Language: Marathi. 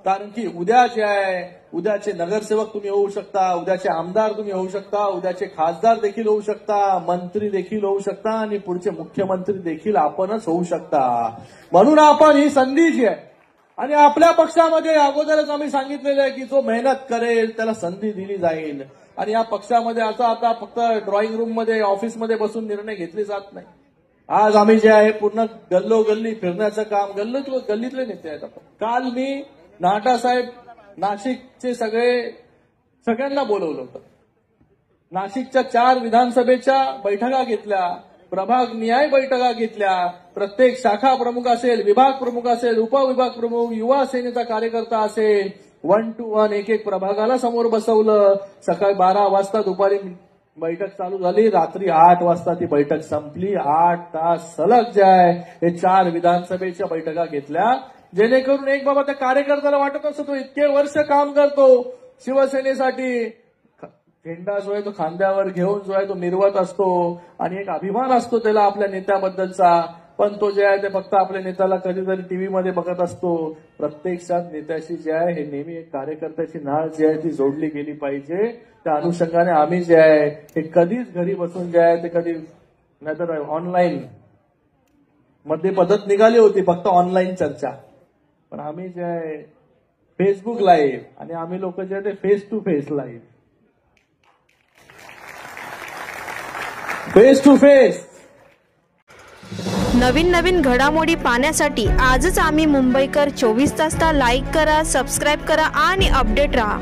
कारण की उद्या जे आहे, उद्याचे नगरसेवक तुम्ही होऊ शकता, उद्याचे आमदार तुम्ही होऊ शकता, उद्याचे खासदार देखील होऊ शकता, मंत्री देखील होऊ शकता आणि पुढचे मुख्यमंत्री देखील आपणच होऊ शकता. म्हणून आपण ही संधी जी आहे, आणि आपल्या पक्षामध्ये अगोदरच आम्ही सांगितलेलं आहे की जो मेहनत करेल त्याला संधी दिली जाईल. आणि या पक्षामध्ये असं आता फक्त ड्रॉइंग रूम मध्ये ऑफिसमध्ये बसून निर्णय घेतले जात नाही. आज आम्ही जे आहे पूर्ण गल्लोगल्ली फिरण्याचं काम, गल्लीतले नेते आहेत आपण. काल मी नाटासाहेब नाशिकचे सगळ्यांना बोलवलं होतं. नाशिकच्या 4 विधानसभेच्या बैठका घेतल्या, प्रभाग निहाय बैठका घेतल्या. प्रत्येक शाखा प्रमुख असेल, विभाग प्रमुख असेल, उपविभाग प्रमुख, युवा सेनेचा कार्यकर्ता असेल, 1 to 1 एक प्रभागाला समोर बसवलं. सकाळी 12 वाजता दुपारी बैठक चालू झाली, रात्री 8 वाजता ती बैठक संपली. 8 तास सलग जे आहे हे 4 विधानसभेच्या बैठका घेतल्या, जेणेकरून एक बाबा त्या कार्यकर्त्याला वाटत असतो तो इतके वर्ष काम करतो शिवसेनेसाठी, झेंडा जो आहे तो खांद्यावर घेऊन जो आहे तो मिरवत असतो आणि एक अभिमान असतो त्याला आपल्या नेत्याबद्दलचा. पण तो जे आहे ते फक्त आपल्या नेत्याला कधीतरी टीव्हीमध्ये बघत असतो. प्रत्यक्षात नेत्याशी जे आहे हे नेहमी एक कार्यकर्त्याची नाळ जी आहे ती जोडली गेली पाहिजे. त्या अनुषंगाने आम्ही जे आहे हे कधीच घरी बसून जे आहे ते कधी नाहीतर ऑनलाईन मध्ये पद्धत निघाली होती फक्त ऑनलाईन चर्चा, पण आम्ही जे आहे फेसबुक लाईव्ह आणि आम्ही लोक जे आहे ते face to face live, face to face. नवीन घडामोडी पाहण्यासाठी आजच आम्ही मुंबईकर 24 तासला लाईक करा, सबस्क्राईब करा आणि अपडेट रहा.